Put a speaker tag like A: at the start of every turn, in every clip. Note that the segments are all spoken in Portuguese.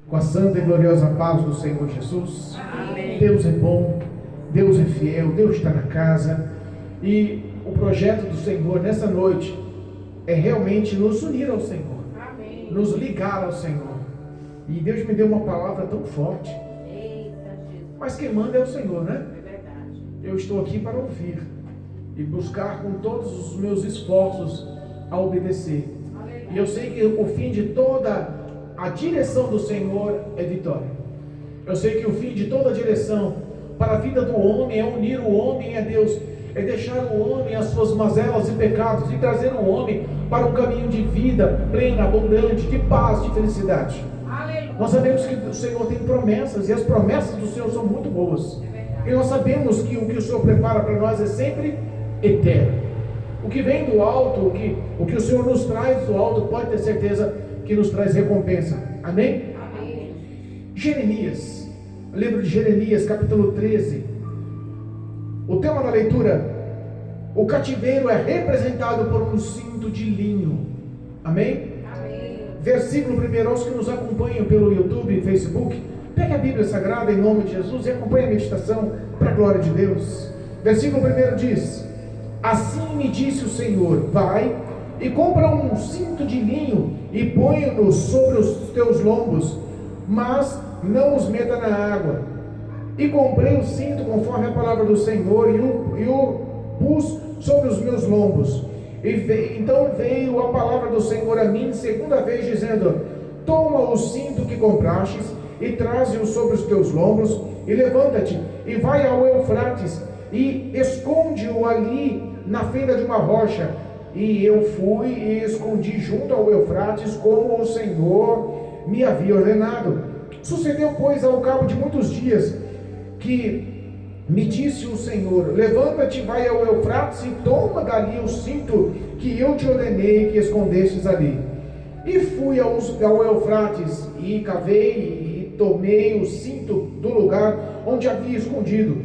A: Com a santa e gloriosa paz do Senhor Jesus.
B: Amém.
A: Deus é bom, Deus é fiel, Deus está na casa. E o projeto do Senhor nessa noite é realmente nos unir ao Senhor.
B: Amém.
A: Nos ligar ao Senhor. E Deus me deu uma palavra tão forte.
B: Eita, Jesus.
A: Mas quem manda é o Senhor, né?
B: É verdade.
A: Eu estou aqui para ouvir e buscar com todos os meus esforços a obedecer.
B: Aleluia.
A: E eu sei que o fim de toda a direção do Senhor é vitória. Eu sei que o fim de toda a direção para a vida do homem é unir o homem a Deus, é deixar o homem as suas mazelas e pecados e trazer o homem para um caminho de vida plena, abundante, de paz, de felicidade.
B: Aleluia.
A: Nós sabemos que o Senhor tem promessas e as promessas do Senhor são muito boas. E nós sabemos que o que o Senhor prepara para nós é sempre eterno. O que vem do alto, o que o Senhor nos traz do alto, pode ter certeza que nos traz recompensa. Amém?
B: Amém.
A: Jeremias, livro de Jeremias, capítulo 13. O tema da leitura: o cativeiro é representado por um cinto de linho. Amém?
B: Amém.
A: Versículo 1, aos que nos acompanham pelo YouTube e Facebook, pegue a Bíblia Sagrada em nome de Jesus e acompanhe a meditação para a glória de Deus. Versículo 1 diz: assim me disse o Senhor, vai e compra um cinto de linho e põe-no sobre os teus lombos, mas não os meta na água. E comprei o cinto conforme a palavra do Senhor e o pus sobre os meus lombos. Então veio a palavra do Senhor a mim segunda vez, dizendo: toma o cinto que comprastes e traze-o sobre os teus lombos, e levanta-te e vai ao Eufrates e esconde-o ali na fenda de uma rocha. E eu fui e escondi junto ao Eufrates, como o Senhor me havia ordenado. Sucedeu, pois, ao cabo de muitos dias, que me disse o Senhor: levanta-te, vai ao Eufrates e toma dali o cinto que eu te ordenei que escondestes ali. E fui ao Eufrates e cavei e tomei o cinto do lugar onde havia escondido.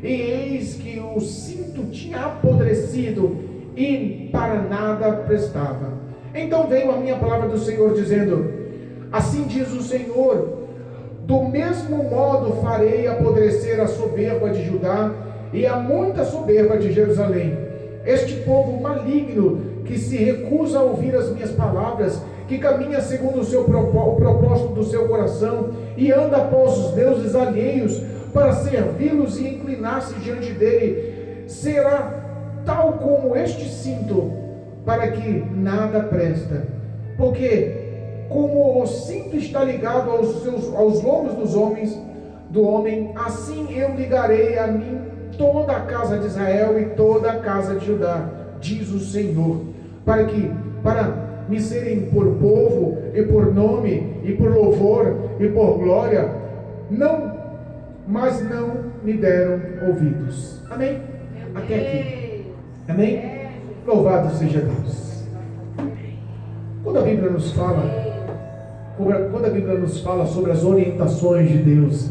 A: E eis que o cinto tinha apodrecido e para nada prestava. Então veio a minha palavra do Senhor, dizendo: assim diz o Senhor, do mesmo modo farei apodrecer a soberba de Judá e a muita soberba de Jerusalém. Este povo maligno que se recusa a ouvir as minhas palavras, que caminha segundo o propósito do seu coração e anda após os deuses alheios para servi-los e inclinar-se diante dele, será tal como este cinto, para que nada presta. Porque como o cinto está ligado aos lombos do homem, assim eu ligarei a mim toda a casa de Israel e toda a casa de Judá, diz o Senhor, para me serem por povo e por nome e por louvor e por glória, mas não me deram ouvidos. Amém? Até aqui. Amém? Louvado seja Deus. Quando a Bíblia nos fala sobre as orientações de Deus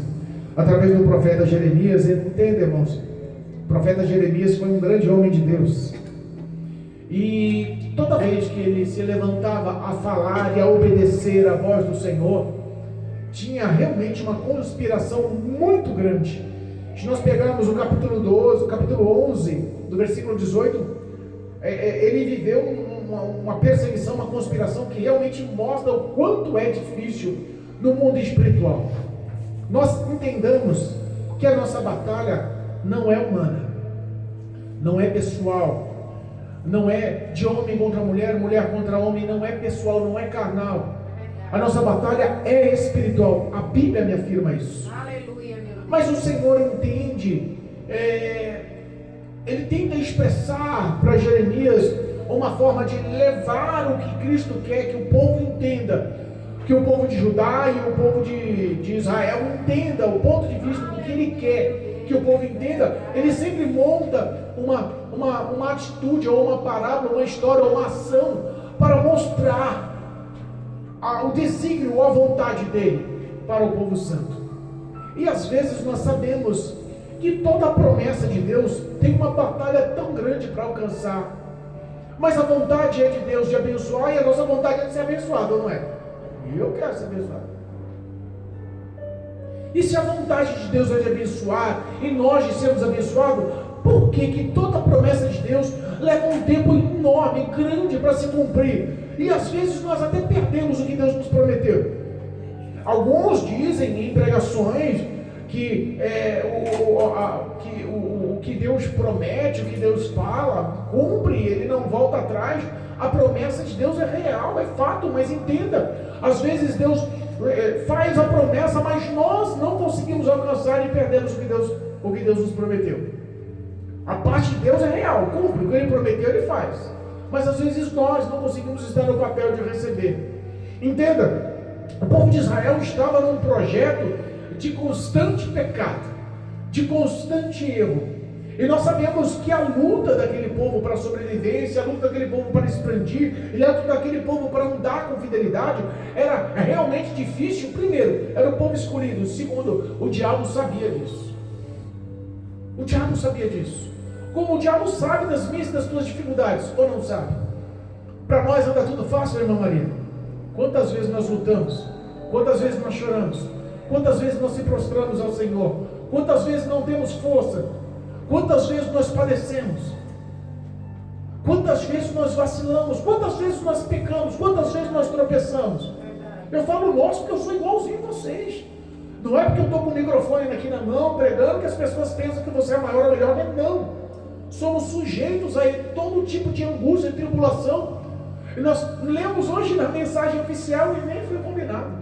A: através do profeta Jeremias, entenda, irmãos, o profeta Jeremias foi um grande homem de Deus. E toda vez que ele se levantava a falar e a obedecer a voz do Senhor, tinha realmente uma conspiração muito grande. Se nós pegarmos o capítulo 11, do versículo 18, ele viveu uma perseguição, uma conspiração que realmente mostra o quanto é difícil no mundo espiritual. Nós entendamos que a nossa batalha não é humana, não é pessoal, não é de homem contra mulher, mulher contra homem, não é pessoal, não é carnal. A nossa batalha é espiritual. A Bíblia me afirma isso.
B: Aleluia, meu Deus.
A: Mas o Senhor entende, ele tenta expressar para Jeremias uma forma de levar o que Cristo quer que o povo entenda, que o povo de Judá e o povo de Israel entenda o ponto de vista do que ele quer que o povo entenda. Ele sempre monta uma atitude, ou uma parábola, uma história, ou uma ação, para mostrar o desígnio ou a vontade dele para o povo santo. E às vezes nós sabemos que toda a promessa de Deus tem uma batalha tão grande para alcançar, mas a vontade é de Deus de abençoar, e a nossa vontade é de ser abençoado, não é? Eu quero ser abençoado. E se a vontade de Deus é de abençoar, e nós de sermos abençoados, por que que toda promessa de Deus leva um tempo enorme, grande para se cumprir? E às vezes nós até perdemos o que Deus nos prometeu. Alguns dizem em pregações que o que Deus promete, o que Deus fala, cumpre, Ele não volta atrás. A promessa de Deus é real, é fato, mas entenda, às vezes Deus faz a promessa, mas nós não conseguimos alcançar e perdemos o que Deus nos prometeu. A parte de Deus é real, cumpre, o que Ele prometeu Ele faz, mas às vezes nós não conseguimos estar no papel de receber. Entenda, o povo de Israel estava num projeto de constante pecado, de constante erro. E nós sabemos que a luta daquele povo para a sobrevivência, a luta daquele povo para expandir, e a luta daquele povo para andar com fidelidade, era realmente difícil. Primeiro, era o povo escolhido. Segundo, o diabo sabia disso. O diabo sabia disso. Como o diabo sabe das minhas e das tuas dificuldades, ou não sabe? Para nós anda tudo fácil, irmã Maria. Quantas vezes nós lutamos? Quantas vezes nós choramos? Quantas vezes nós se prostramos ao Senhor? Quantas vezes não temos força? Quantas vezes nós padecemos? Quantas vezes nós vacilamos? Quantas vezes nós pecamos? Quantas vezes nós tropeçamos? Eu falo nós porque eu sou igualzinho a vocês. Não é porque eu estou com o microfone aqui na mão, pregando, que as pessoas pensam que você é maior ou melhor. Não. Somos sujeitos a todo tipo de angústia e tribulação. E nós lemos hoje na mensagem oficial e nem foi combinado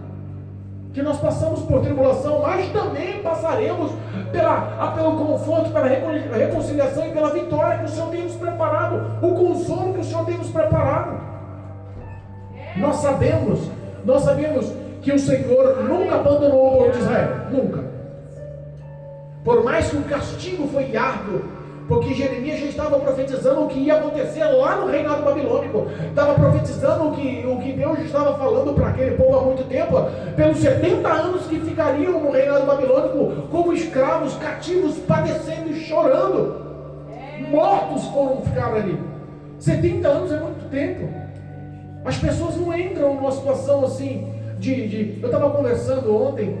A: que nós passamos por tribulação, mas também passaremos pelo conforto, pela reconciliação e pela vitória que o Senhor tem nos preparado, o consolo que o Senhor tem nos preparado. Nós sabemos que o Senhor nunca abandonou o povo de Israel, nunca. Por mais que o castigo foi árduo, porque Jeremias já estava profetizando o que ia acontecer lá no reinado babilônico, estava profetizando o que Deus estava falando para aquele povo há muito tempo, pelos 70 anos que ficariam no reinado babilônico como escravos, cativos, padecendo e chorando, mortos foram ficar ali. 70 anos é muito tempo. As pessoas não entram numa situação assim eu estava conversando ontem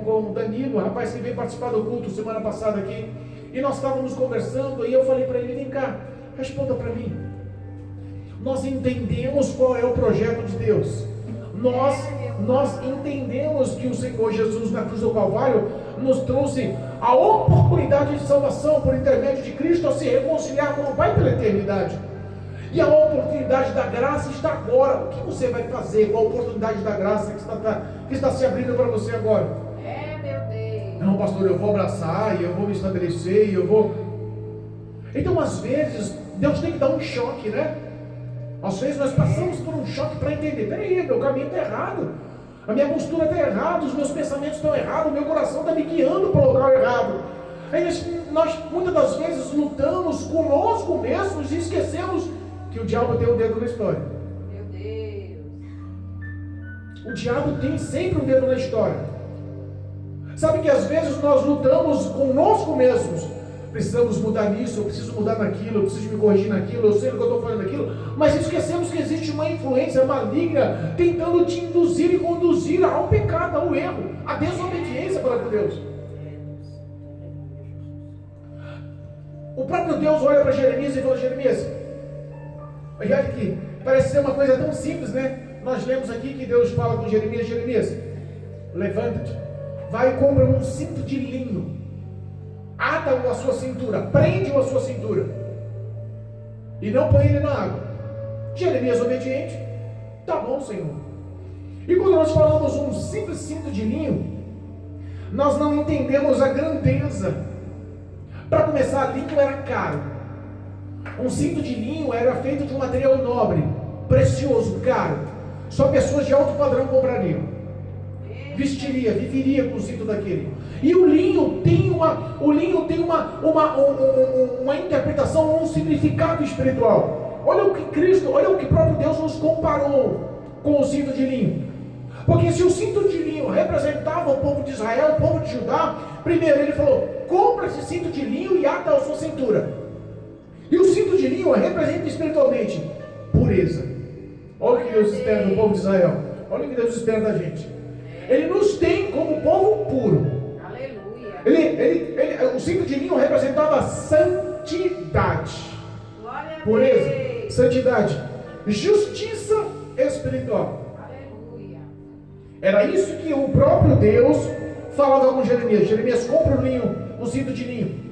A: com o Danilo, o rapaz que veio participar do culto semana passada aqui, e nós estávamos conversando, e eu falei para ele: vem cá, responda para mim. Nós entendemos qual é o projeto de Deus. Nós entendemos que o Senhor Jesus na cruz do Calvário nos trouxe a oportunidade de salvação por intermédio de Cristo, a se reconciliar com o Pai pela eternidade. E a oportunidade da graça está agora. O que você vai fazer com a oportunidade da graça que está se abrindo para você agora?
B: Meu Deus.
A: Não, pastor, eu vou abraçar, e eu vou me estabelecer, e eu vou... Então, às vezes, Deus tem que dar um choque, né? Às vezes nós passamos por um choque para entender: peraí, meu caminho está errado, a minha postura está errada, os meus pensamentos estão errados, o meu coração está me guiando para o local errado. Aí nós muitas das vezes lutamos conosco mesmos e esquecemos que o diabo tem um dedo na história.
B: Meu Deus.
A: O diabo tem sempre um dedo na história. Sabe que às vezes nós lutamos conosco mesmos. Precisamos mudar nisso, eu preciso mudar naquilo, eu preciso me corrigir naquilo, eu sei o que eu estou fazendo naquilo, mas esquecemos que existe uma influência maligna tentando te induzir e conduzir ao pecado, ao erro, à desobediência para com Deus. O próprio Deus olha para Jeremias e fala: Jeremias, olha aqui, parece ser uma coisa tão simples, né? Nós lemos aqui que Deus fala com Jeremias: Jeremias, levanta-te, vai e compra um cinto de linho, ata-o à sua cintura, prende-o à sua cintura, e não põe ele na água. Jeremias obediente: tá bom, Senhor. E quando nós falamos um simples cinto de linho, nós não entendemos a grandeza. Para começar, linho era caro. Um cinto de linho era feito de um material nobre, precioso, caro. Só pessoas de alto padrão comprariam. Viveria com o cinto daquele. E o linho tem uma interpretação, um significado espiritual. Olha o que próprio Deus nos comparou com o cinto de linho. Porque se o cinto de linho representava o povo de Israel, o povo de Judá, primeiro ele falou: compra esse cinto de linho e ata a sua cintura. E o cinto de linho representa espiritualmente pureza. Olha o que Deus espera do povo de Israel. Olha o que Deus espera da gente. Ele nos tem como povo o cinto de linho representava santidade,
B: Glória a
A: pureza,
B: Deus.
A: santidade, justiça espiritual.
B: Aleluia.
A: Era isso que o próprio Deus falava com Jeremias. Jeremias, compra o cinto de linho.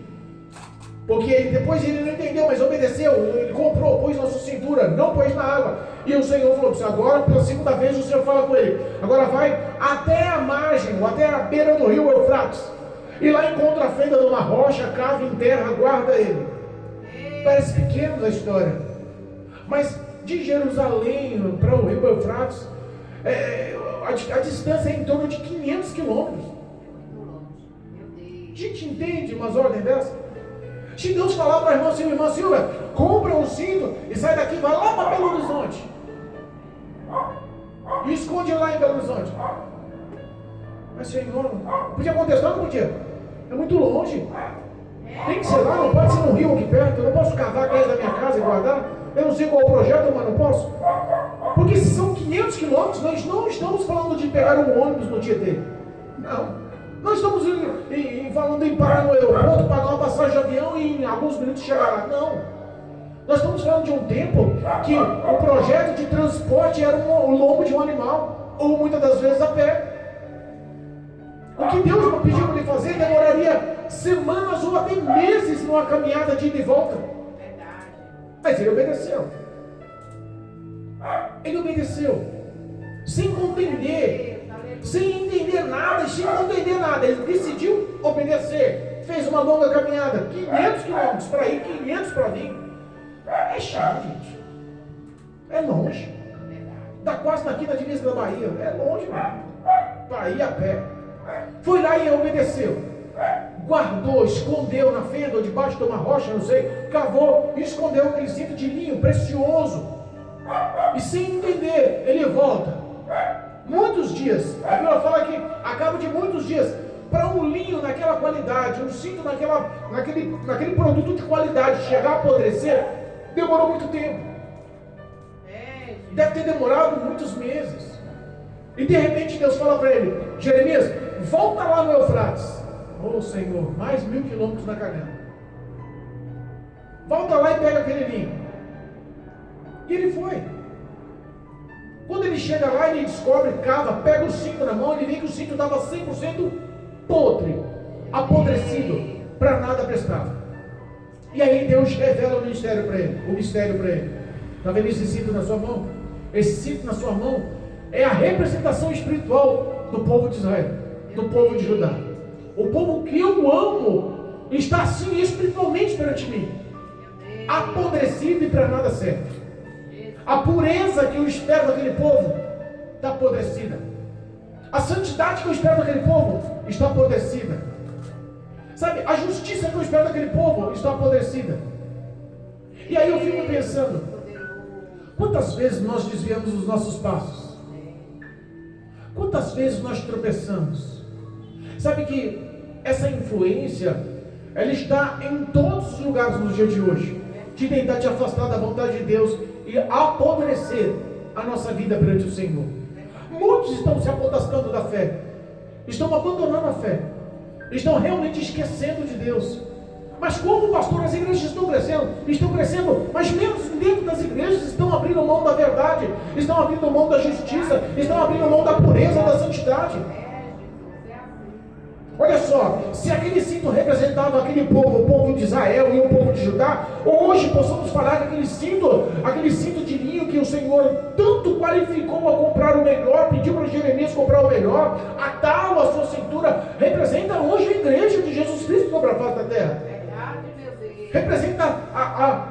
A: Porque depois ele não entendeu, mas obedeceu. Ele comprou, pôs na sua cintura, não pôs na água. E o Senhor falou assim: agora pela segunda vez o Senhor fala com ele. Agora vai até a margem, ou até a beira do rio Eufrates. E lá encontra a fenda de uma rocha, cava, enterra, guarda ele. Parece pequeno a história. Mas de Jerusalém para o rio Eufrates, a distância é em torno de 500 quilômetros. A gente entende umas ordens dessas? Se Deus falar para a irmã Silvia, compra um cinto e sai daqui, vai lá para Belo Horizonte. E esconde lá em Belo Horizonte. Mas Senhor, podia acontecer, não podia. É muito longe. Tem que ser lá, não pode ser no rio aqui perto. Eu não posso cavar atrás da minha casa e guardar. Eu não sei qual é o projeto, mas não posso. Porque se são 500 quilômetros, nós não estamos falando de pegar um ônibus no Tietê. Não. Nós estamos falando em parar no aeroporto, pagar uma passagem de avião e em alguns minutos chegar lá. Não. Nós estamos falando de um tempo que o projeto de transporte era o lombo de um animal, ou muitas das vezes a pé. O que Deus pediu para ele fazer demoraria semanas ou até meses numa caminhada de ida e volta. Mas ele obedeceu. Ele obedeceu. Sem compreender. Sem entender nada, sem compreender nada. Ele decidiu obedecer. Fez uma longa caminhada. 500 quilômetros para ir, 500 para vir. É chato, gente. É longe. Está quase aqui na divisa da Bahia. É longe, mano. Para ir a pé. Foi lá e obedeceu. Guardou, escondeu na fenda ou debaixo de uma rocha, não sei. Cavou e escondeu aquele cinto de linho precioso. E sem entender, ele volta. Muitos dias, a Bíblia fala que a cabo de muitos dias, para um linho naquela qualidade, um cinto naquele produto de qualidade chegar a apodrecer, demorou muito tempo. Deve ter demorado muitos meses. E de repente Deus fala para ele: Jeremias, volta lá no Eufrates. Oh Senhor, mais 1000 quilômetros na canela. Volta lá e pega aquele linho. E ele foi. Quando ele chega lá, ele descobre, cava, pega o cinto na mão, ele vê que o cinto estava 100% podre, apodrecido, para nada prestava. E aí Deus revela o mistério para ele. Está vendo esse cinto na sua mão? Esse cinto na sua mão é a representação espiritual do povo de Israel, do povo de Judá. O povo que eu amo está assim espiritualmente perante mim, apodrecido e para nada serve. A pureza que eu espero daquele povo está apodrecida. A santidade que eu espero daquele povo está apodrecida. Sabe, a justiça que eu espero daquele povo está apodrecida. E aí eu fico pensando, quantas vezes nós desviamos os nossos passos? Quantas vezes nós tropeçamos? Sabe que essa influência, ela está em todos os lugares nos dias de hoje, de tentar te afastar da vontade de Deus e apodrecer a nossa vida perante o Senhor. Muitos estão se apodastando da fé, estão abandonando a fé, estão realmente esquecendo de Deus. Mas como, pastor, as igrejas estão crescendo, mas menos dentro das igrejas estão abrindo mão da verdade, estão abrindo mão da justiça, estão abrindo mão da pureza, da santidade. Olha só, se aquele cinto representava aquele povo, o povo de Israel e o povo de Judá, hoje possamos falar que aquele cinto de linho que o Senhor tanto qualificou a comprar o melhor, pediu para Jeremias comprar o melhor, atá-lo à sua cintura, representa hoje a igreja de Jesus Cristo sobre a face da terra. Representa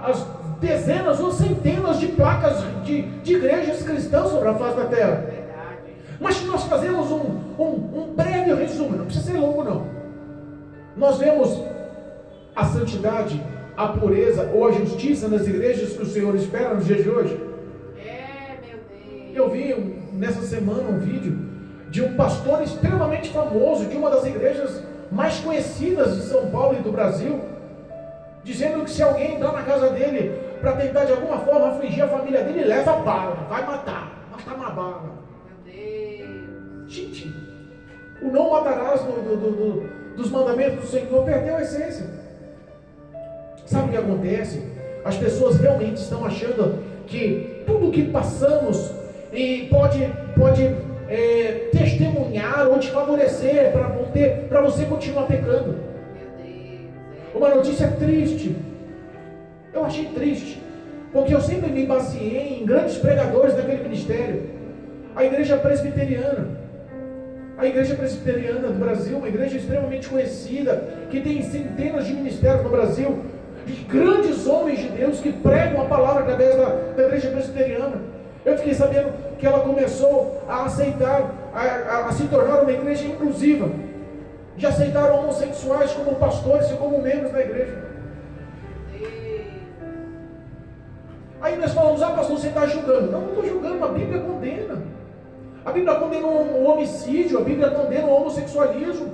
A: as dezenas ou centenas de placas de igrejas cristãs sobre a face da terra. Mas se nós fazemos um breve resumo, não precisa ser longo não. Nós vemos a santidade, a pureza ou a justiça nas igrejas que o Senhor espera nos dias de hoje.
B: Meu Deus.
A: Eu vi nessa semana um vídeo de um pastor extremamente famoso, de uma das igrejas mais conhecidas de São Paulo e do Brasil, dizendo que se alguém entrar na casa dele para tentar de alguma forma afligir a família dele, leva bala, vai matar uma bala. Gente, o não matarás dos mandamentos do Senhor, perdeu a essência. Sabe o que acontece? As pessoas realmente estão achando que tudo que passamos e pode testemunhar ou te favorecer para você continuar pecando. Uma notícia triste. Eu achei triste, porque eu sempre me baseei em grandes pregadores daquele ministério. A igreja presbiteriana do Brasil, uma igreja extremamente conhecida, que tem centenas de ministérios no Brasil, de grandes homens de Deus que pregam a palavra através da igreja presbiteriana. Eu fiquei sabendo que ela começou a aceitar, a se tornar uma igreja inclusiva. Já aceitaram homossexuais como pastores e como membros da igreja. Aí nós falamos, pastor, você está julgando. Não estou julgando, a Bíblia condena. A Bíblia condena o homicídio, a Bíblia condena o homossexualismo.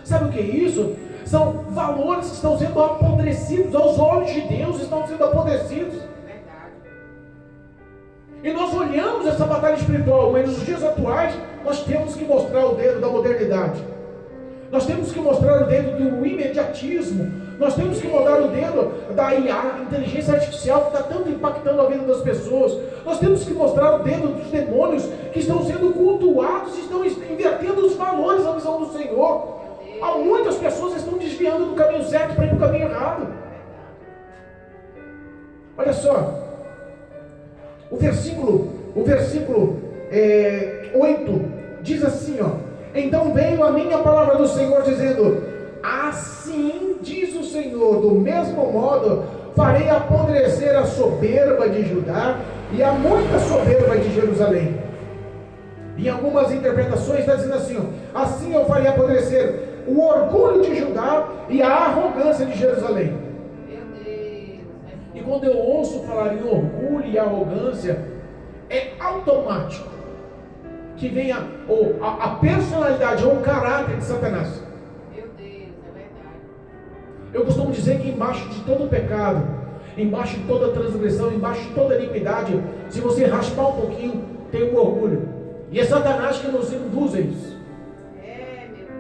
A: Sabe o que é isso? São valores que estão sendo apodrecidos, aos olhos de Deus estão sendo apodrecidos. E nós olhamos essa batalha espiritual, mas nos dias atuais, nós temos que mostrar o dedo da modernidade. Nós temos que mostrar o dedo do imediatismo. Nós temos que mostrar o dedo da IA, inteligência artificial, que está tanto impactando a vida das pessoas. Nós temos que mostrar o dedo dos demônios que estão sendo cultuados, estão invertendo os valores da visão do Senhor. Há muitas pessoas que estão desviando do caminho certo para ir para o caminho errado. Olha só, o versículo 8 diz assim, então veio a minha palavra do Senhor dizendo, assim diz o Senhor, do mesmo modo farei apodrecer a soberba de Judá e a muita soberba de Jerusalém. Em algumas interpretações está dizendo assim eu farei apodrecer o orgulho de Judá e a arrogância de Jerusalém. E quando eu ouço falar em orgulho e arrogância, é automático que venha a personalidade ou o caráter de Satanás.
B: Meu Deus, é verdade.
A: Eu costumo dizer que embaixo de todo pecado, embaixo de toda transgressão, embaixo de toda iniquidade, se você raspar um pouquinho, tem o orgulho. E é Satanás que nos induz a isso.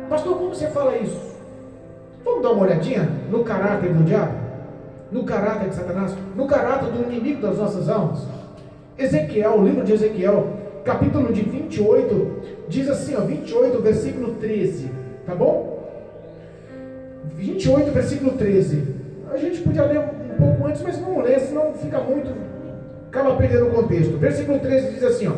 A: Pastor, como você fala isso? Vamos dar uma olhadinha no caráter do diabo? No caráter de Satanás? No caráter do inimigo das nossas almas? Ezequiel, o livro de Ezequiel, capítulo de 28, diz assim, 28, versículo 13, tá bom? 28, versículo 13. A gente podia ler um pouco antes, mas vamos ler, senão fica muito, acaba perdendo o contexto. Versículo 13 diz assim,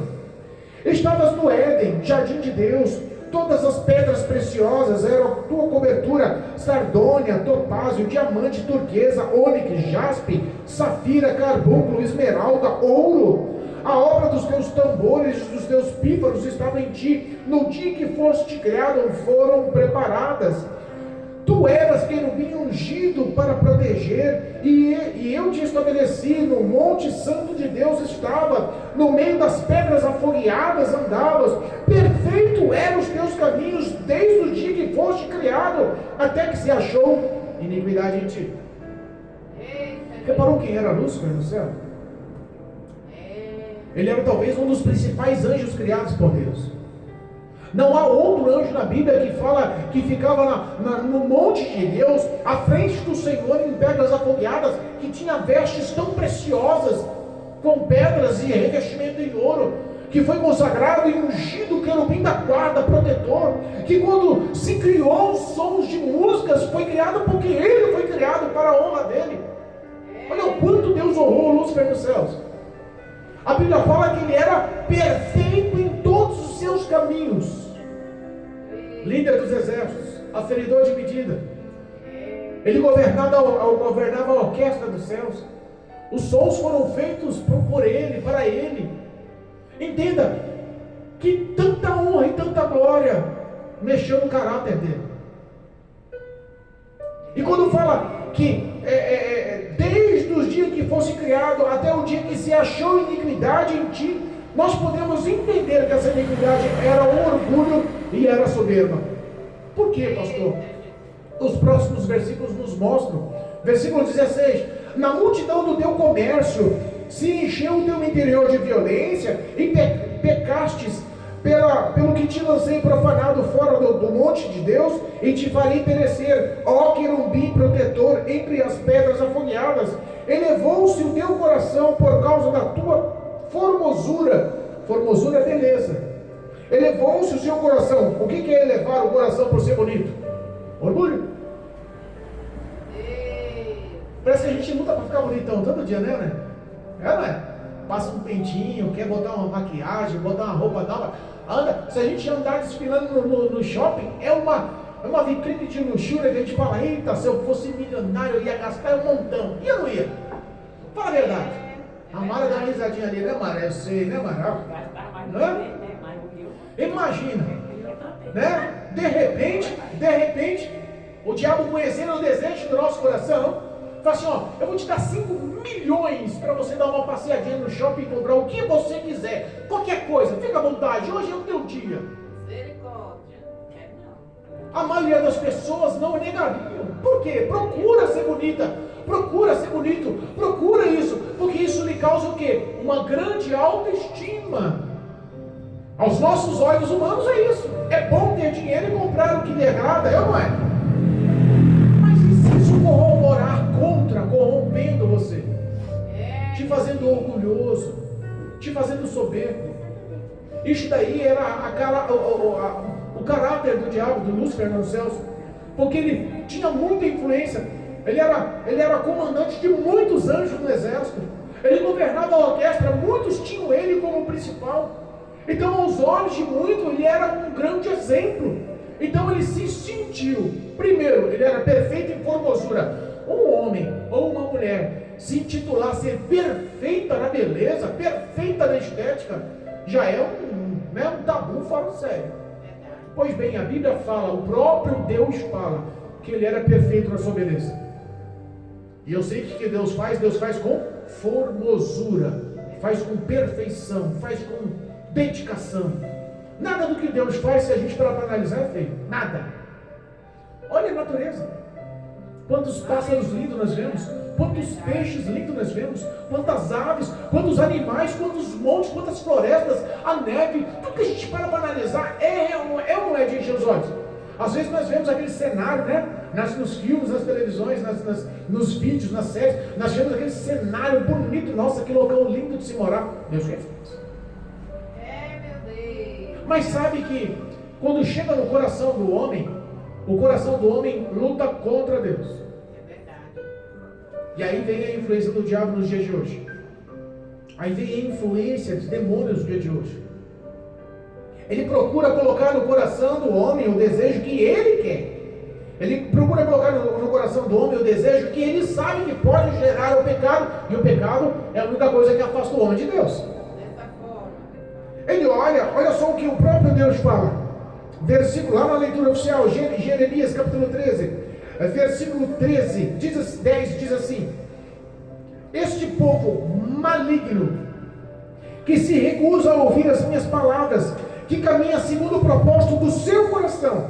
A: estavas no Éden, jardim de Deus, todas as pedras preciosas eram tua cobertura, sardônia, topázio, diamante, turquesa, ônix, jaspe, safira, carbunclo, esmeralda, ouro. A obra dos teus tambores, dos teus pífaros estava em ti. No dia que foste criado foram preparadas. Tu eras querubim ungido para proteger, e eu te estabeleci no monte santo de Deus estava, no meio das pedras afogueadas andavas, perfeito eram os teus caminhos, desde o dia que foste criado, até que se achou iniquidade em ti. Reparou quem era Lúcifer no céu? Ele era talvez um dos principais anjos criados por Deus. Não há outro anjo na Bíblia que fala que ficava no monte de Deus, à frente do Senhor, em pedras afogueadas, que tinha vestes tão preciosas, com pedras e revestimento em ouro, que foi consagrado e ungido querubim da guarda, protetor, que quando se criou os sons de músicas, foi criado porque ele foi criado para a honra dele. Olha o quanto Deus honrou Lúcifer nos céus. A Bíblia fala que ele era perfeito em todos os seus caminhos. Líder dos exércitos, aferidor de medida. Ele governava a orquestra dos céus. Os sons foram feitos por ele, para ele. Entenda que tanta honra e tanta glória mexeu no caráter dele. E quando fala que desde os dias que fosse criado até o dia que se achou iniquidade em ti, nós podemos entender que essa iniquidade era o orgulho e era a soberba. Por quê, pastor? Os próximos versículos nos mostram. Versículo 16: na multidão do teu comércio se encheu o teu interior de violência e pecastes pelo que te lancei profanado fora do monte monte de Deus e te farei perecer, ó querubim protetor entre as pedras afogueadas. Elevou-se o teu coração por causa da tua formosura. Formosura é beleza. Elevou-se o seu coração. O que é elevar o coração por ser bonito? Orgulho. Parece que a gente luta para ficar bonitão todo dia, né? É, não é? Passa um pentinho, quer botar uma maquiagem, botar uma roupa nova. Anda, se a gente andar desfilando no shopping, é uma vitrine de luxúria que a gente fala, eita, se eu fosse milionário eu ia gastar um montão. E eu não ia. Fala a verdade. A Mara dá uma risadinha ali, né, Mara? Eu sei, né, Mara? Imagina, né? De repente, o diabo conhecendo o desejo do nosso coração, fala assim, ó, eu vou te dar 5 milhões para você dar uma passeadinha no shopping e comprar o que você quiser. Qualquer coisa, fica à vontade, hoje é o teu dia.
B: Misericórdia.
A: A maioria das pessoas não negariam. Por quê? Procura ser bonita, procura ser bonito, procura isso, porque isso lhe causa o quê? Uma grande autoestima. Aos nossos olhos humanos é isso. É bom ter dinheiro e comprar o que lhe agrada, é ou não é? Mas e se isso corroborar contra, corrompendo você? Te fazendo orgulhoso, te fazendo soberbo. Isso daí era o caráter do diabo, do Lúcifer nos céus. Porque ele tinha muita influência. Ele era comandante de muitos anjos no exército. Ele governava a orquestra, muitos tinham ele como principal. Então, aos olhos de muitos, ele era um grande exemplo. Então, ele se sentiu, primeiro, ele era perfeito em formosura. Um homem ou uma mulher se intitular ser perfeita na beleza, perfeita na estética, já é um tabu fora do sério. Pois bem, a Bíblia fala, o próprio Deus fala, que ele era perfeito na sua beleza. E eu sei que Deus faz com formosura, faz com perfeição, faz com dedicação. Nada do que Deus faz, se a gente parar para analisar, é feio. Nada. Olha a natureza. Quantos pássaros lindos nós vemos, quantos peixes lindos nós vemos, quantas aves, quantos animais, quantos montes, quantas florestas, a neve. Tudo que a gente para analisar é ou não é de encher os olhos. Às vezes nós vemos aquele cenário, né? Nos filmes, nas televisões, nos vídeos, nas séries, nós vemos aquele cenário bonito. Nossa, que local lindo de se morar. Deus que fez. Mas sabe que quando chega no coração do homem, o coração do homem luta contra Deus.
B: É verdade.
A: E aí vem a influência do diabo nos dias de hoje. Aí vem a influência dos demônios nos dias de hoje. Ele procura colocar no coração do homem o desejo que ele quer. Ele procura colocar no coração do homem o desejo que ele sabe que pode gerar o pecado. E o pecado é a única coisa que afasta o homem de Deus. Ele olha só o que o próprio Deus fala. Versículo, lá na leitura oficial, Jeremias capítulo 13, versículo 13, 10 diz assim: este povo maligno, que se recusa a ouvir as minhas palavras, que caminha segundo o propósito do seu coração,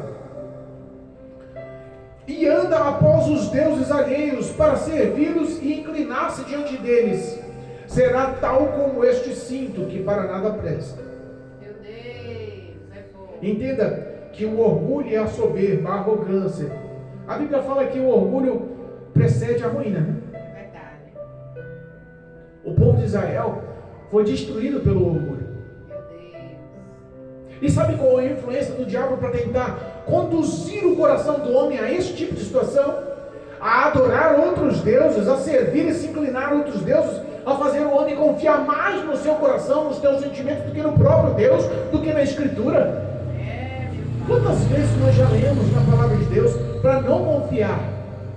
A: e anda após os deuses alheios para servi-los e inclinar-se diante deles, será tal como este cinto que para nada presta.
B: Meu Deus, é bom.
A: Entenda que o orgulho e a soberba, a arrogância. A Bíblia fala que o orgulho precede a ruína, né?
B: É verdade.
A: O povo de Israel foi destruído pelo orgulho.
B: Meu Deus.
A: E sabe qual é a influência do diabo para tentar conduzir o coração do homem a esse tipo de situação? A adorar outros deuses, a servir e se inclinar a outros deuses, a fazer o homem confiar mais no seu coração, nos seus sentimentos, do que no próprio Deus, do que na Escritura. Quantas vezes nós já lemos na palavra de Deus para não confiar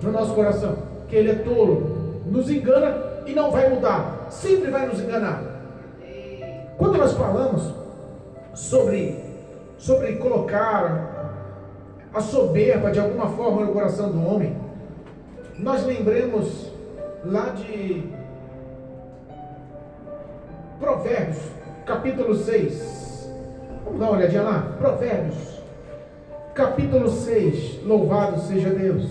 A: no nosso coração, que ele é tolo, nos engana e não vai mudar, sempre vai nos enganar. Quando nós falamos sobre colocar a soberba de alguma forma no coração do homem, nós lembramos lá de Provérbios, capítulo 6. Vamos dar uma olhadinha lá? Provérbios, capítulo 6. Louvado seja Deus,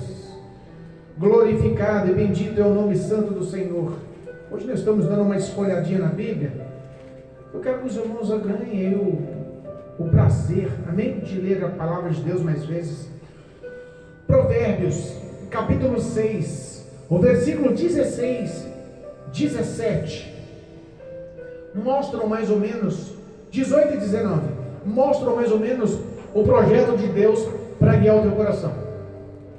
A: glorificado e bendito é o nome santo do Senhor. Hoje nós estamos dando uma esfolhadinha na Bíblia. Eu quero que os irmãos ganhem o prazer, amém, de ler a palavra de Deus mais vezes. Provérbios, capítulo 6, o versículo 16, 17, mostram mais ou menos, 18 e 19, mostram mais ou menos o projeto de Deus para guiar o teu coração,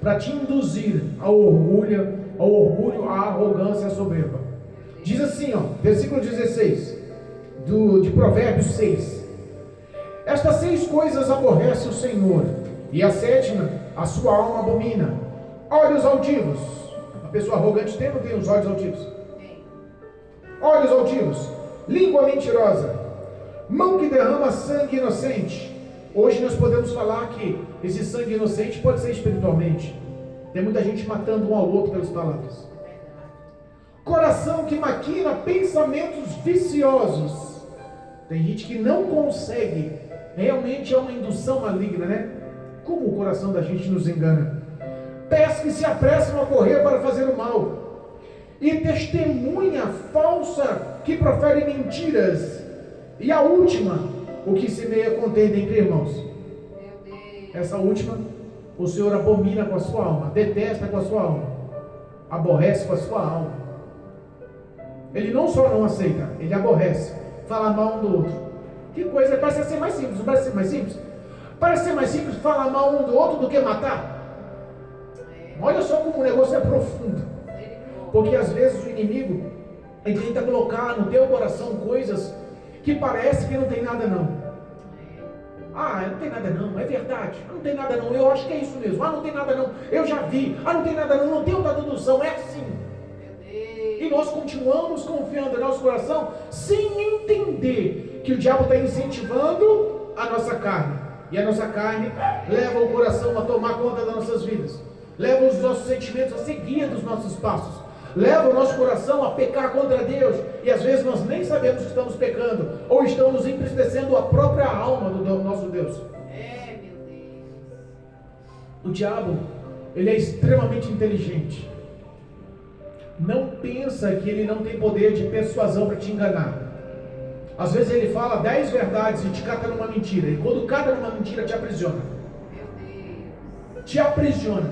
A: para te induzir ao orgulho, à arrogância, à soberba. Diz assim, versículo 16, de Provérbios 6: estas 6 coisas aborrece o Senhor, e a 7ª a sua alma abomina: olhos altivos. A pessoa arrogante tem ou não tem os olhos altivos?
B: Tem.
A: Olhos altivos, língua mentirosa, mão que derrama sangue inocente. Hoje nós podemos falar que esse sangue inocente pode ser espiritualmente. Tem muita gente matando um ao outro pelas palavras. Coração que maquina pensamentos viciosos. Tem gente que não consegue. Realmente é uma indução maligna, né? Como o coração da gente nos engana. Pés que se apressam a correr para fazer o mal. E testemunha falsa que profere mentiras. E a última, o que semeia contenda entre irmãos.
B: Meu Deus.
A: Essa última, o Senhor abomina com a sua alma, detesta com a sua alma, aborrece com a sua alma. Ele não só não aceita, ele aborrece, fala mal um do outro. Que coisa, parece ser mais simples, não parece ser mais simples? Parece ser mais simples falar mal um do outro do que matar. Olha só como o negócio é profundo. Porque às vezes o inimigo, ele tenta colocar no teu coração coisas que parece que não tem nada não. Ah, não tem nada não, é verdade. Não tem nada não, eu acho que é isso mesmo. Ah, não tem nada não, eu já vi. Ah, não tem nada não, não tem outra dedução, é assim. E nós continuamos confiando em nosso coração sem entender que o diabo está incentivando a nossa carne. E a nossa carne leva o coração a tomar conta das nossas vidas. Leva os nossos sentimentos a seguir dos nossos passos. Leva o nosso coração a pecar contra Deus. E às vezes nós nem sabemos que estamos pecando. Ou estamos entristecendo a própria alma do nosso Deus.
B: É, meu Deus.
A: O diabo, ele é extremamente inteligente. Não pensa que ele não tem poder de persuasão para te enganar. Às vezes ele fala 10 verdades e te cata numa mentira. E quando cata numa mentira, te aprisiona.
B: Meu Deus.
A: Te aprisiona.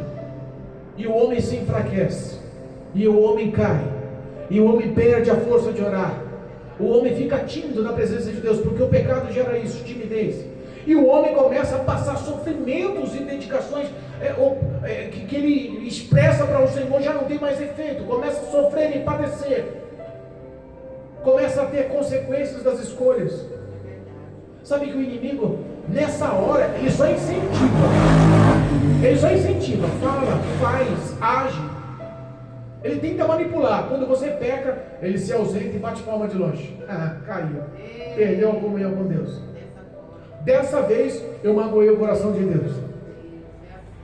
A: E o homem se enfraquece. E o homem cai. E o homem perde a força de orar. O homem fica tímido na presença de Deus, porque o pecado gera isso, timidez. E o homem começa a passar sofrimentos e dedicações que ele expressa para o Senhor, já não tem mais efeito. Começa a sofrer e padecer. Começa a ter consequências das escolhas. Sabe que o inimigo, nessa hora, ele só incentiva. Ele só incentiva, fala, faz, age. Ele tenta manipular. Quando você peca, ele se ausenta e bate palma de longe. Ah, caiu. Perdeu a comunhão com Deus. Dessa vez, eu magoei o coração de Deus.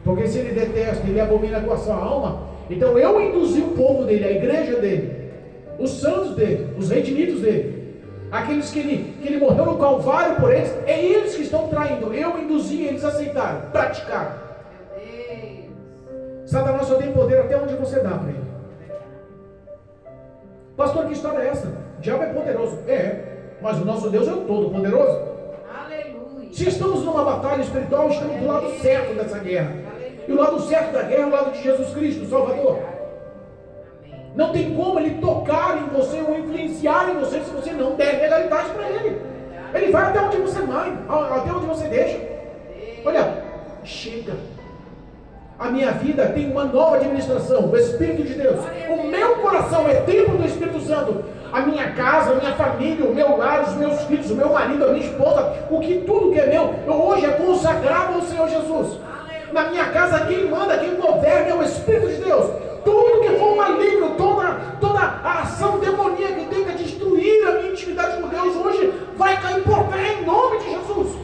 A: Porque se ele detesta, ele abomina com a sua alma, então eu induzi o povo dele, a igreja dele, os santos dele, os redimidos dele, aqueles que ele morreu no Calvário por eles, é eles que estão traindo. Eu induzi, eles aceitaram, praticaram. Satanás só tem poder até onde você dá para ele. Pastor, que história é essa? O diabo é poderoso. É, mas o nosso Deus é o todo poderoso.
B: Aleluia.
A: Se estamos numa batalha espiritual, estamos do lado certo dessa guerra. E o lado certo da guerra é o lado de Jesus Cristo, o Salvador. Não tem como ele tocar em você ou influenciar em você se você não der legalidade para ele. Ele vai até onde você vai, até onde você deixa. Olha, chega. A minha vida tem uma nova administração, o Espírito de Deus. O meu coração é templo do Espírito Santo. A minha casa, a minha família, o meu lar, os meus filhos, o meu marido, a minha esposa, tudo que é meu, hoje é consagrado ao Senhor Jesus. Na minha casa, quem manda, quem governa é o Espírito de Deus. Tudo que for maligno, toda a ação demoníaca que tenta destruir a minha intimidade com Deus hoje, vai cair por terra em nome de Jesus.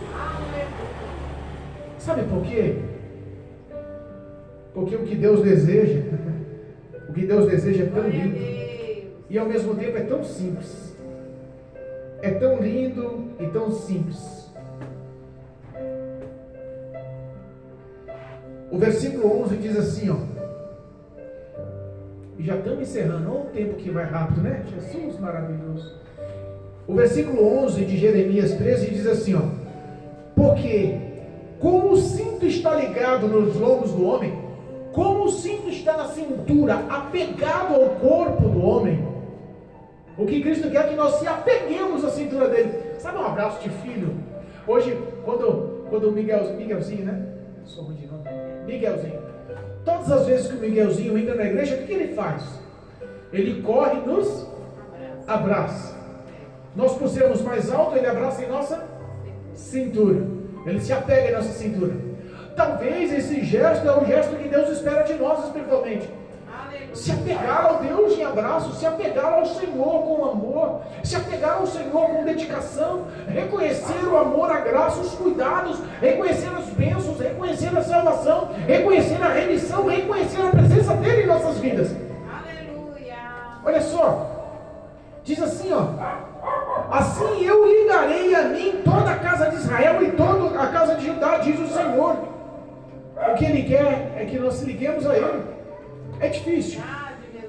A: Sabe por quê? Porque o que Deus deseja é tão lindo e ao mesmo tempo é tão simples. É tão lindo e tão simples. O versículo 11 diz assim, e já estamos encerrando, olha o tempo que vai rápido, né? Jesus maravilhoso. O versículo 11 de Jeremias 13 diz assim, Porque como o cinto está ligado nos lombos do homem, como o cinto está na cintura, apegado ao corpo do homem, o que Cristo quer é que nós se apeguemos à cintura dele. Sabe um abraço de filho? Hoje, quando o Miguelzinho, né? Sou ruim de nome. Miguelzinho. Todas as vezes que o Miguelzinho entra na igreja, o que ele faz? Ele corre e nos abraça. Nós, por sermos mais altos, ele abraça em nossa cintura. Ele se apega em nossa cintura. Talvez esse gesto é o gesto que Deus espera de nós espiritualmente. Se apegar ao Deus em abraço, se apegar ao Senhor com amor, se apegar ao Senhor com dedicação, reconhecer o amor, a graça, os cuidados, reconhecer as bênçãos, reconhecer a salvação, reconhecer a remissão, reconhecer a presença dele em nossas vidas.
B: Aleluia.
A: Olha só, diz assim, ó: assim eu ligarei a mim toda a casa de Israel e toda a casa de Judá, diz o Senhor. O que ele quer é que nós se liguemos a ele. É difícil.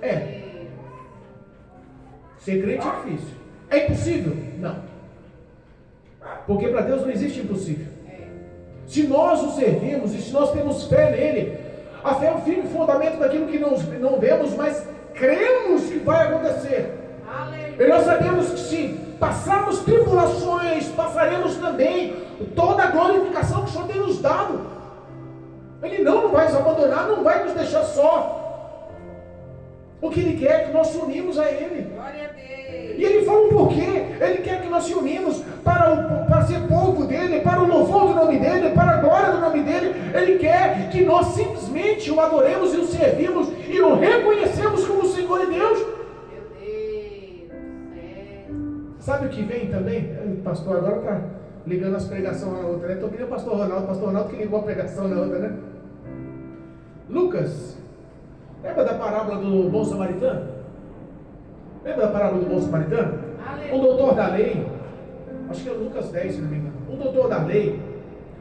A: É. Ser crente é difícil. É impossível? Não. Porque para Deus não existe impossível. Se nós o servimos e se nós temos fé nele, a fé é o firme fundamento daquilo que não vemos, mas cremos que vai acontecer. E nós sabemos que se passarmos tribulações, passaremos também toda a glorificação que o Senhor tem nos dado. Ele não vai nos abandonar, não vai nos deixar só. O que Ele quer é que nós se unimos a Ele.
B: Glória a Deus.
A: E Ele fala o porquê. Ele quer que nós se unimos para ser povo dEle, para o louvor do nome dEle, para a glória do nome dEle. Ele quer que nós simplesmente o adoremos e o servimos e o reconhecemos como Senhor e Deus.
B: Meu Deus.
A: Sabe o que vem também? O pastor agora está ligando as pregações uma na outra, né? Estou querendo o pastor Ronaldo que ligou a pregação na outra, né? Lucas, lembra da parábola do bom samaritano? Lembra da parábola do bom samaritano? O doutor da lei, acho que é Lucas 10, se não me engano. O doutor da lei,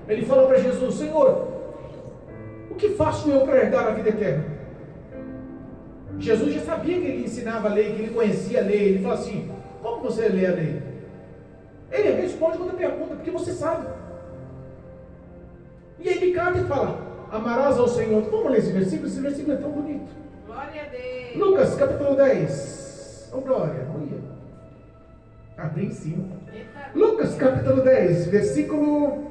A: ele falou para Jesus: Senhor, o que faço eu para herdar a vida eterna? Jesus já sabia que ele ensinava a lei, que ele conhecia a lei. Ele falou assim: como você lê a lei? Ele responde quando pergunta, porque você sabe. E ele canta e fala: amarás ao Senhor. Vamos ler esse versículo é tão bonito.
B: Glória a Deus.
A: Lucas capítulo 10. Oh glória, olha. Abre em cima. Lucas capítulo 10, versículo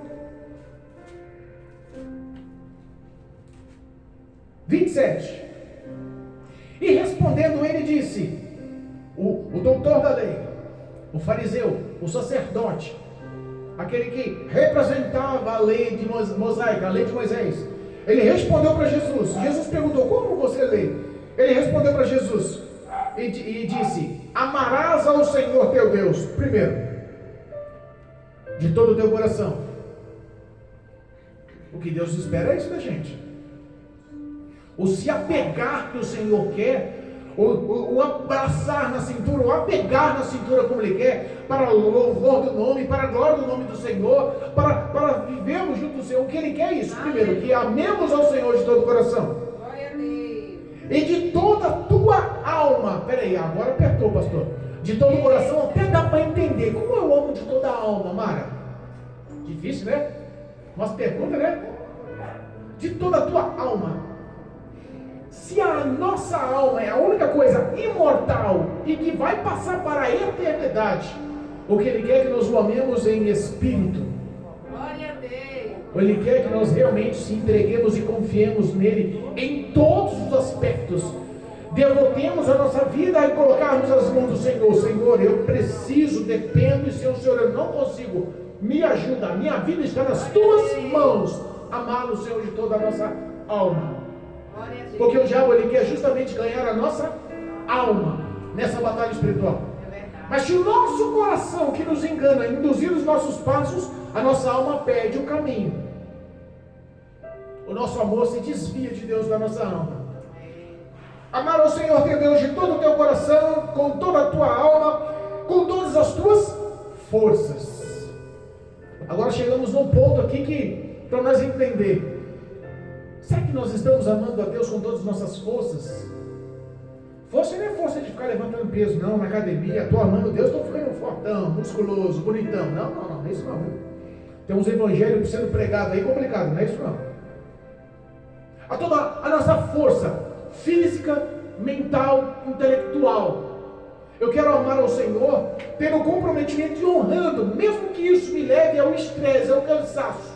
A: 27. E respondendo ele disse, o doutor da lei, o fariseu, o sacerdote, aquele que representava a lei de mosaica, a lei de Moisés, ele respondeu para Jesus. Jesus perguntou: como você lê? Ele respondeu para Jesus e disse: amarás ao Senhor teu Deus, primeiro, de todo o teu coração. O que Deus espera é isso da gente. O se apegar que o Senhor quer, o abraçar na cintura, o apegar na cintura como Ele quer, para o louvor do nome, para a glória do nome do Senhor, para vivermos junto do Senhor. O que Ele quer é isso, primeiro, que amemos ao Senhor de todo o coração.
B: Glória a Deus.
A: E de toda a tua alma. Peraí, agora apertou, pastor. De todo o coração, até dá para entender. Como eu amo de toda a alma, Mara? Difícil, né? Nossa pergunta, né? De toda a tua alma. Se a nossa alma é a única coisa imortal e que vai passar para a eternidade, o que Ele quer é que nós o amemos em espírito.
B: Glória a Deus.
A: Ele quer que nós realmente se entreguemos e confiemos nele em todos os aspectos. Devotemos a nossa vida e colocarmos as mãos do Senhor. Senhor, eu preciso, dependo de Senhor, eu não consigo. Me ajuda, a minha vida está nas tuas mãos. Amar o Senhor de toda a nossa alma. Porque o diabo ele quer justamente ganhar a nossa alma nessa batalha espiritual. Mas se o nosso coração que nos engana induzir os nossos passos, a nossa alma perde o caminho. O nosso amor se desvia de Deus da nossa alma. Amar ao Senhor teu Deus de todo o teu coração, com toda a tua alma, com todas as tuas forças. Agora chegamos num ponto aqui que, para nós entender, será que nós estamos amando a Deus com todas as nossas forças? Força não é força de ficar levantando peso, não, na academia. Estou amando Deus, estou ficando fortão, musculoso, bonitão. Não, isso não. Tem uns evangelhos sendo pregados aí complicado, não é isso não? A toda a nossa força física, mental, intelectual. Eu quero amar ao Senhor, tendo comprometimento e honrando, mesmo que isso me leve ao estresse, ao cansaço.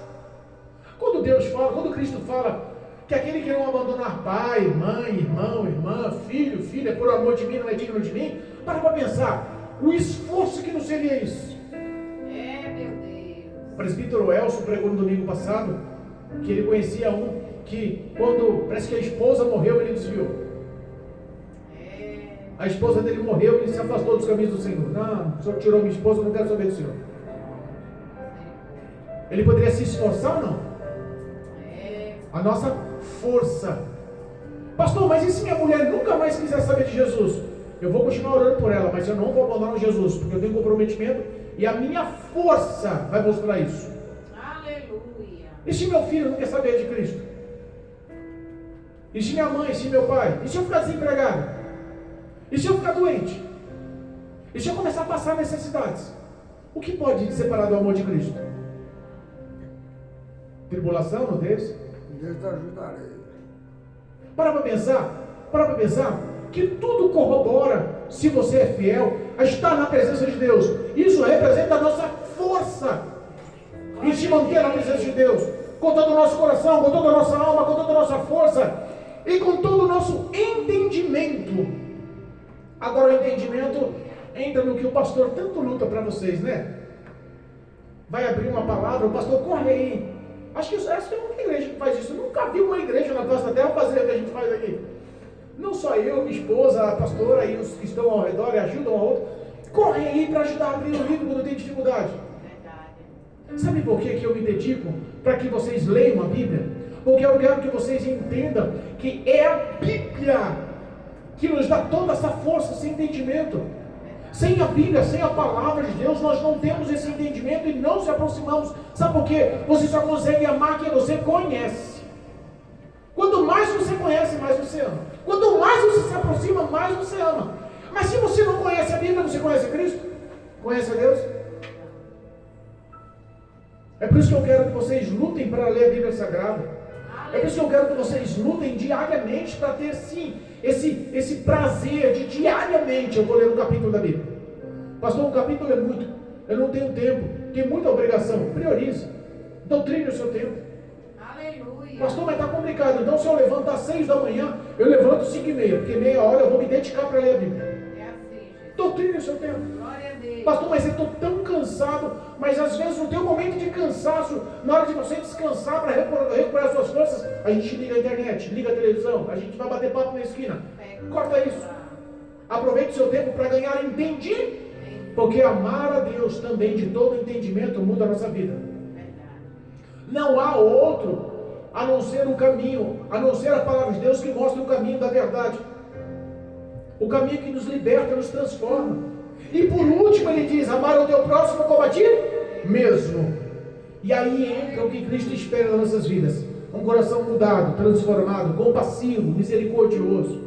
A: Quando Deus fala, quando Cristo fala que aquele que não abandonar pai, mãe, irmão, irmã, filho, filha, por amor de mim, não é digno de mim, para pensar, o esforço que não seria isso.
B: Meu Deus.
A: O presbítero Elson pregou no domingo passado, que ele conhecia um, que quando parece que a esposa morreu, ele desviou. A esposa dele morreu e ele se afastou dos caminhos do Senhor. Não, o Senhor tirou minha esposa, eu não quero saber do Senhor. Ele poderia se esforçar ou não? A nossa força. Pastor, mas e se minha mulher nunca mais quiser saber de Jesus? Eu vou continuar orando por ela, mas eu não vou abandonar Jesus, porque eu tenho comprometimento e a minha força vai mostrar isso.
B: Aleluia.
A: E se meu filho não quer saber de Cristo? E se minha mãe, e se meu pai? E se eu ficar desempregado? E se eu ficar doente? E se eu começar a passar necessidades? O que pode te separar do amor de Cristo? Tribulação, nudez?
C: Deus te ajudarei.
A: Para pensar que tudo corrobora, se você é fiel, a estar na presença de Deus. Isso representa a nossa força em se manter na presença de Deus, com todo o nosso coração, com toda a nossa alma, com toda a nossa força e com todo o nosso entendimento. Agora o entendimento entra no que o pastor tanto luta para vocês, né? Vai abrir uma palavra, o pastor corre aí. Acho que essa é a única igreja que faz isso. Eu nunca vi uma igreja na face da terra fazer o que a gente faz aqui. Não só eu, minha esposa, a pastora e os que estão ao redor e ajudam a outro. Correm aí para ajudar a abrir o livro quando tem dificuldade. Sabe por que eu me dedico? Para que vocês leiam a Bíblia. Porque eu quero que vocês entendam que é a Bíblia que nos dá toda essa força, esse entendimento. Sem a Bíblia, sem a palavra de Deus, nós não temos esse entendimento e não se aproximamos. Sabe por quê? Você só consegue amar quem você conhece. Quanto mais você conhece, mais você ama. Quanto mais você se aproxima, mais você ama. Mas se você não conhece a Bíblia, você conhece Cristo? Conhece a Deus? É por isso que eu quero que vocês lutem para ler a Bíblia Sagrada. É por isso que eu quero que vocês lutem diariamente para ter sim esse prazer de diariamente eu vou ler um capítulo da Bíblia. Pastor, um capítulo é muito. Eu não tenho tempo, tenho muita obrigação. Priorize. Doutrine o seu tempo.
B: Aleluia.
A: Pastor, mas está complicado. Então se eu levanto às 6 da manhã, eu levanto 5:30, porque meia hora eu vou me dedicar para ler a Bíblia.
B: É assim, Jesus.
A: Doutrine o seu tempo.
B: Glória a Deus.
A: Pastor, mas eu estou tão cansado, mas às vezes no teu momento de cansaço, na hora de você descansar para recuperar suas forças, a gente liga a internet, liga a televisão, a gente vai bater papo na esquina. Corta isso. Aproveite o seu tempo para ganhar entendimento, porque amar a Deus também de todo entendimento muda a nossa vida. Não há outro a não ser o caminho, a não ser a palavra de Deus que mostra o caminho da verdade, o caminho que nos liberta, nos transforma. E por último ele diz, amar o teu próximo como a ti mesmo. E aí entra o que Cristo espera nas nossas vidas, um coração mudado, transformado, compassivo, misericordioso.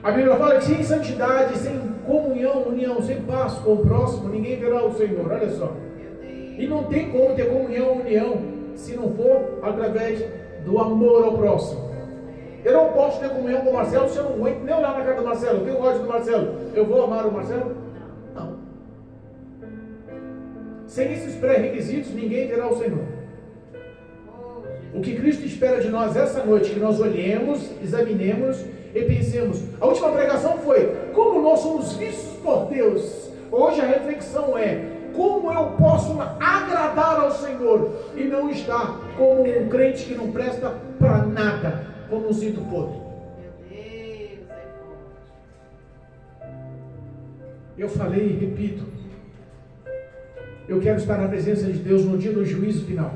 A: A Bíblia fala que sem santidade, sem comunhão, união, sem paz com o próximo, ninguém verá o Senhor. Olha só. E não tem como ter comunhão, união, se não for através do amor ao próximo. Eu não posso ter comunhão com o Marcelo se eu não entro nem olhar na cara do Marcelo. Eu tenho ódio do Marcelo. Eu vou amar o Marcelo? Não. Sem esses pré-requisitos, ninguém verá o Senhor. O que Cristo espera de nós essa noite, que nós olhemos, examinemos e pensemos. A última pregação foi, como nós somos vistos por Deus. Hoje a reflexão é, como eu posso agradar ao Senhor e não estar como um crente que não presta para nada, como um cinto podre.
B: Meu Deus, é forte.
A: Eu falei e repito, eu quero estar na presença de Deus no dia do juízo final,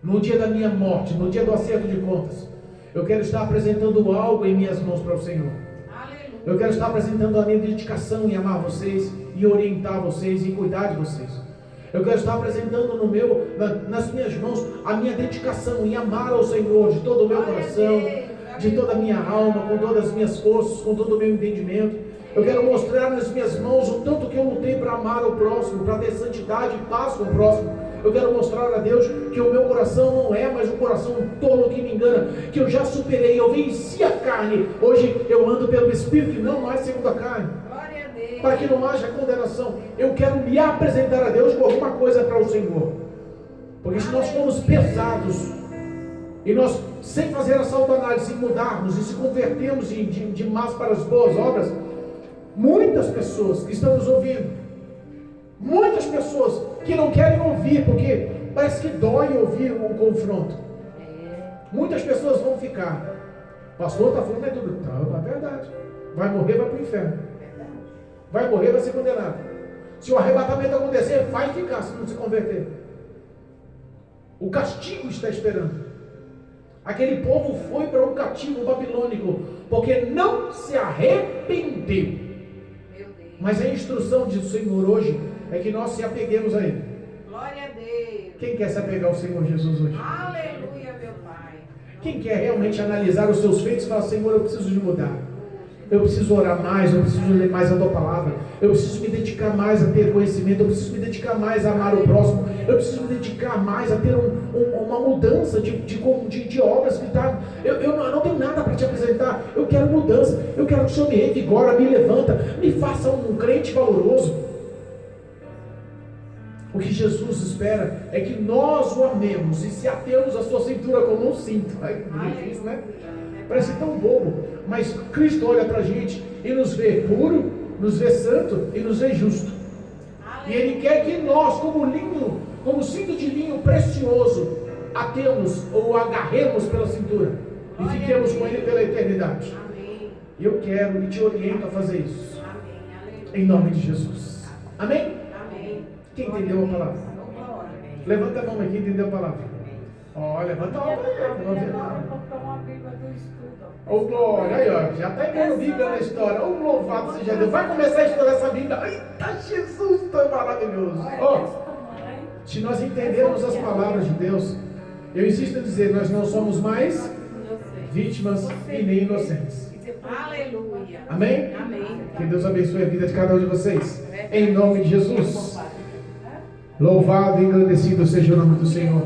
A: no dia da minha morte, no dia do acerto de contas. Eu quero estar apresentando algo em minhas mãos para o Senhor.
B: Aleluia.
A: Eu quero estar apresentando a minha dedicação em amar vocês, e orientar vocês, e cuidar de vocês. Eu quero estar apresentando nas minhas mãos a minha dedicação em amar ao Senhor de todo o meu coração, de toda a minha alma, com todas as minhas forças, com todo o meu entendimento. Eu quero mostrar nas minhas mãos o tanto que eu lutei para amar o próximo, para ter santidade e paz com o próximo, Eu quero mostrar a Deus que o meu coração não é mais um coração tolo que me engana, que eu já superei, eu venci a carne. Hoje eu ando pelo Espírito e não mais segundo a carne.
B: Glória a Deus.
A: Para que não haja condenação. Eu quero me apresentar a Deus com alguma coisa para o Senhor. Porque se nós formos pesados e nós, sem fazer essa autoanálise, mudarmos e se convertermos de más para as boas obras, muitas pessoas que estão nos ouvindo, muitas pessoas que não querem ouvir, porque parece que dói ouvir um confronto. Muitas pessoas vão ficar. O pastor está falando, é tudo. Não, é verdade. Vai morrer, vai para o inferno. Vai morrer, vai ser condenado. Se o arrebatamento acontecer, vai ficar se não se converter. O castigo está esperando. Aquele povo foi para um cativo babilônico, porque não se arrependeu. Mas a instrução do Senhor hoje é que nós se apeguemos a Ele.
B: Glória a Deus.
A: Quem quer se apegar ao Senhor Jesus hoje?
B: Aleluia, meu Pai.
A: Quem quer realmente analisar os seus feitos e falar, Senhor, eu preciso de mudar. Eu preciso orar mais, eu preciso ler mais a Tua Palavra. Eu preciso me dedicar mais a ter conhecimento. Eu preciso me dedicar mais a amar o próximo. Eu preciso me dedicar mais a ter uma mudança de obras vitais. Eu não tenho nada para te apresentar. Eu quero mudança. Eu quero que o Senhor me revigora, me levanta, me faça um crente valoroso. O que Jesus espera é que nós o amemos e se atemos à sua cintura como um cinto. Ai, difícil, né? Parece tão bobo, mas Cristo olha para a gente e nos vê puro, nos vê santo e nos vê justo. E Ele quer que nós, como linho, como cinto de linho precioso, atemos ou agarremos pela cintura e fiquemos com Ele pela eternidade. E eu quero e te oriento a fazer isso. Em nome de Jesus. Amém? Quem entendeu a palavra? Levanta a mão aqui, entendeu a palavra? Ó, levanta a mão aí, não vi nada. Ô glória, aí ó, já está entrando Bíblia na história. Ô louvado seja Deus. Vai começar a estudar essa Bíblia. Eita, Jesus, tão maravilhoso. Ó, se nós entendermos as palavras de Deus, eu insisto em dizer, nós não somos mais vítimas e nem inocentes.
B: Aleluia.
A: Amém?
B: Amém.
A: Que Deus abençoe a vida de cada um de vocês. Em nome de Jesus. Louvado e engrandecido seja o nome do Senhor.